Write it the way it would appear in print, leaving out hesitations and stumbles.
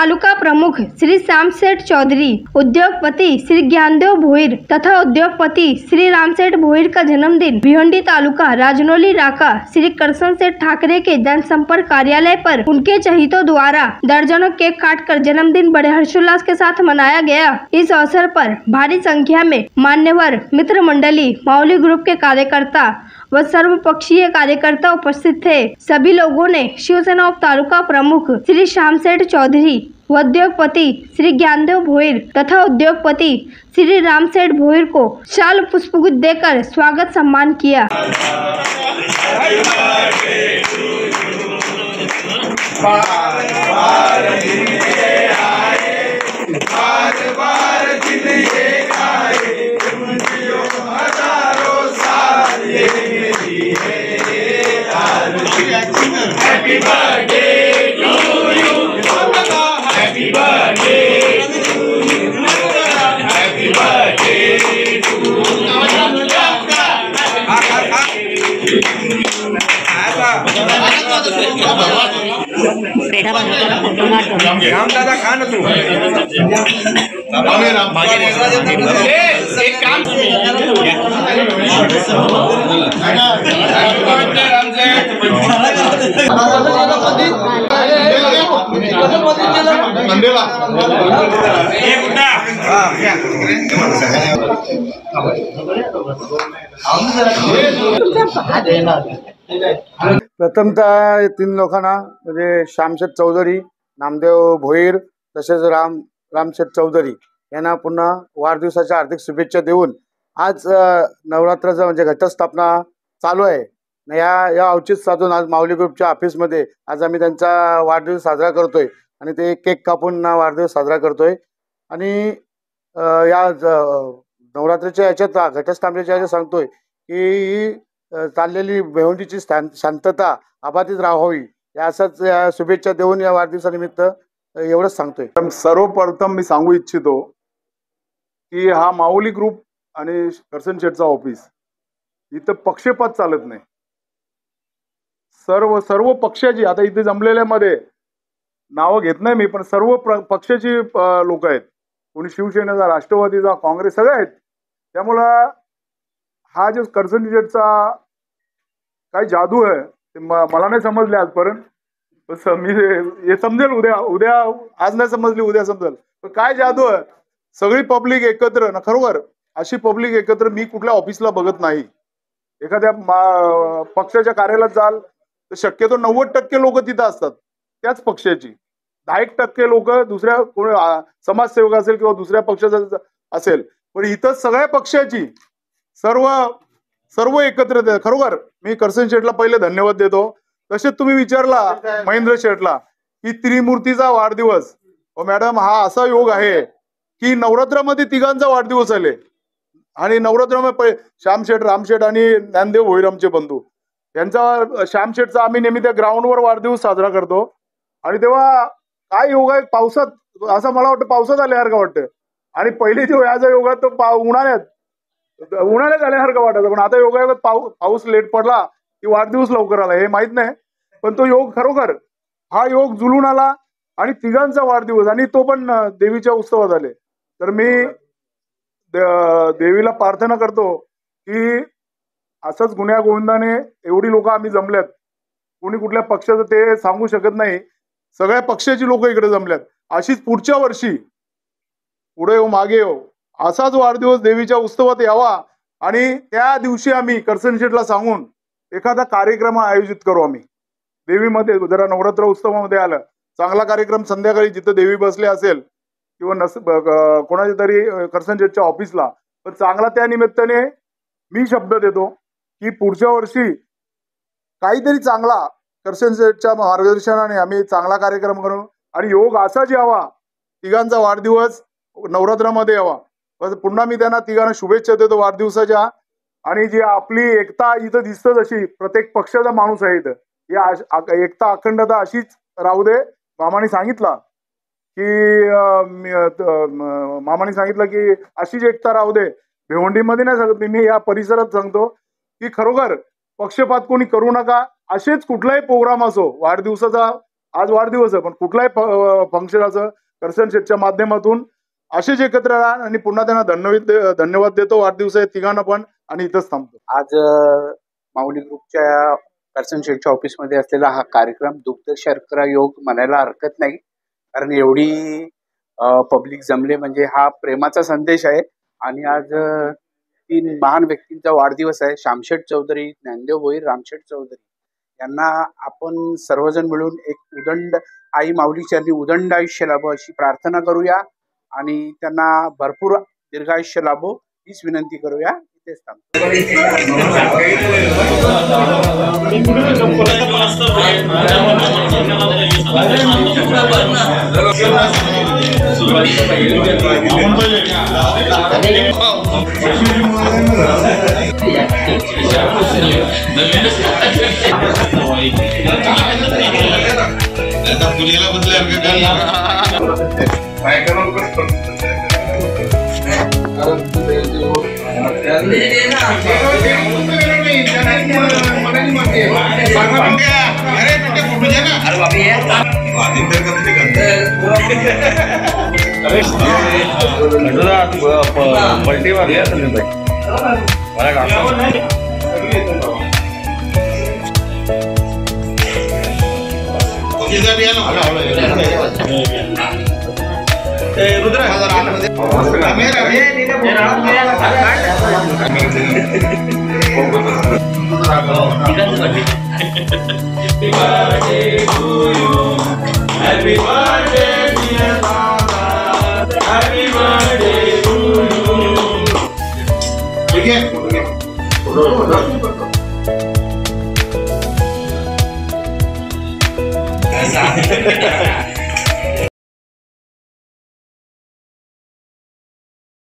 तालुका प्रमुख श्री श्यामसेठ चौधरी, उद्योगपति श्री ज्ञानदेव भोईर तथा उद्योगपति श्री रामसेठ भोईर का जन्मदिन भिवंडी तालुका राजनौली राका श्री करसन सेठ ठाकरे के जनसंपर्क कार्यालय पर उनके चहितों द्वारा दर्जनों केक काटकर जन्मदिन बड़े हर्षोल्लास के साथ मनाया गया। इस अवसर पर भारी संख्या में मान्यवर, मित्र मंडली, माउली ग्रुप के कार्यकर्ता व सर्वपक्षीय कार्यकर्ता उपस्थित थे। सभी लोगों ने शिवसेना उप तालुका प्रमुख श्री श्यामसेठ चौधरी व उद्योगपति श्री ज्ञानदेव भोईर तथा उद्योगपति श्री रामसेठ भोईर को शाल पुष्पगुच्छ देकर स्वागत सम्मान KIA. Happy birthday to you. Happy birthday to you. Happy birthday to you. Ram दादा खा ना तू एक काम प्रथमतः तीन लोकांना म्हणजे श्यामसेठ चौधरी, नामदेव भोईर तसेच रामसेठ चौधरी यांना पुन्हा वाढदिवसाच्या हार्दिक शुभेच्छा देऊन आज नवरात्राचा म्हणजे घटस्थापना चालू आहे। या औचित्य साधून आज माऊली ग्रुपच्या ऑफिसमध्ये आज आम्ही त्यांचा वाढदिवस साजरा करतोय आणि ते केक कापून वाढदिवस साजरा करतोय। आणि या नवरात्रीच्या याच्यात घटस्थापनेच्या याच्यात सांगतोय की चाललेली भिवंडीची शांतता अबाधित राहावी या असाच शुभेच्छा देऊन या वाढदिवसानिमित्त एवढंच सांगतोय। सर्वप्रथम मी सांगू इच्छितो की हा माऊली ग्रुप आणि करसन शेठचा ऑफिस इथं पक्षपात चालत नाही। सर्व पक्षाची आता इथे जमलेल्यामध्ये नावं घेत नाही मी, पण सर्व पक्षाची लोक आहेत, कोणी शिवसेनेचा, राष्ट्रवादीचा, काँग्रेस सगळे आहेत। त्यामुळं हा जो करसन शेठचा काय जादू आहे ते मला नाही समजले आजपर्यंत, मी हे समजेल उद्या आज नाही समजली उद्या समजेल, पण काय जादू आहे। सगळी पब्लिक एकत्र ना, खरोखर अशी पब्लिक एकत्र मी कुठल्या ऑफिसला बघत नाही। एखाद्या पक्षाच्या कार्यालयात जाल तर शक्यतो 90% लोक तिथं असतात त्याच पक्षाची, 10% लोक दुसऱ्या कोणी समाजसेवक असेल किंवा दुसऱ्या पक्षाचा असेल, पण इथं सगळ्या पक्षाची सर्व एकत्र। खरोखर मी करसन शेठला पहिले धन्यवाद देतो। तसेच तुम्ही विचारला महेंद्र शेठला की त्रिमूर्तीचा वाढदिवस, मॅडम हा असा योग आहे की नवरात्रामध्ये तिघांचा वाढदिवस आले आणि नवरात्रामध्ये श्यामशेठ, रामशेठ आणि ज्ञानदेव भोईर आमचे बंधू, त्यांचा श्यामशेठचा आम्ही नेहमी त्या ग्राउंडवर वाढदिवस साजरा करतो। आणि तेव्हा काय योग आहे, पावसात, असं मला वाटतं पावसात आल्यासारखं वाटतं। आणि पहिले जो याचा योग आहे तो उन्हाळ्यात आल्यासारखं वाटायचं, पण आता योगायोगात पाऊस लेट पडला की वाढदिवस लवकर आला हे माहित नाही, पण तो योग खरोखर हा योग जुलून आला आणि तिघांचा वाढदिवस, आणि तो पण देवीच्या उत्सवात आले। तर मी देवीला प्रार्थना करतो की असंच गुण्या गोविंदाने एवढी लोक आम्ही जमल्यात, कोणी कुठल्या पक्षाचं ते सांगू शकत नाही, सगळ्या पक्षाची लोक इकडे जमल्यात, अशीच पुढच्या वर्षी पुढे येऊ मागे येऊ असाच वाढदिवस देवीच्या उत्सवात यावा। आणि त्या दिवशी आम्ही करसन शेठला सांगून एखादा कार्यक्रम आयोजित करू। आम्ही देवीमध्ये जरा नवरात्र उत्सवामध्ये आलं चांगला कार्यक्रम संध्याकाळी जिथं देवी बसले असेल किंवा कोणाच्या तरी करसन शेठच्या ऑफिसला, पण चांगला त्या निमित्ताने मी शब्द देतो की पुढच्या वर्षी काहीतरी चांगला करसन शेठच्या मार्गदर्शनाने आम्ही चांगला कार्यक्रम करू आणि योग असाच यावा, तिघांचा वाढदिवस नवरात्रामध्ये यावा। पुन्हा मी त्यांना तिघांना शुभेच्छा देतो वाढदिवसाच्या। आणि जी आपली एकता इथं दिसतं, जशी प्रत्येक पक्षाचा माणूस आहे इथं, या एकता अखंडता अशीच राहू दे। मामाने सांगितलं की अशीच एकता राहू दे। भिवंडीमध्ये नाही सांगत मी या परिसरात सांगतो की खरोखर पक्षपात कोणी करू नका। असेच कुठलाही प्रोग्राम असो, वाढदिवसाचा आज वाढदिवस आहे, पण कुठलाही फंक्शन असं करसन शेठच्या माध्यमातून असेच एकत्र राहा आणि पुन्हा त्यांना धन्यवाद देतो. वाढदिवस आहे तिघांना पण, आणि इथंच थांबतो. आज माऊली ग्रुपच्या करसन शेठच्या ऑफिसमध्ये असलेला हा कार्यक्रम दुग्ध शर्करा योग म्हणायला हरकत नाही, कारण एवढी पब्लिक जमले म्हणजे हा प्रेमाचा संदेश आहे. आणि आज 3 महान व्यक्तींचा वाढदिवस आहे. श्यामशेठ चौधरी, ज्ञानदेव भोईर, रामशेठ चौधरी यांना आपण सर्वजण मिळून एक उदंड आई माऊली चरणी उदंड आयुष्य लाभो अशी प्रार्थना करूया आणि त्यांना भरपूर दीर्घायुष्य लाभो हीच विनंती करूया. इथेच थांबतो. पलटी मारली Happy birthday, dear Baba. Happy birthday to you. ठीक है.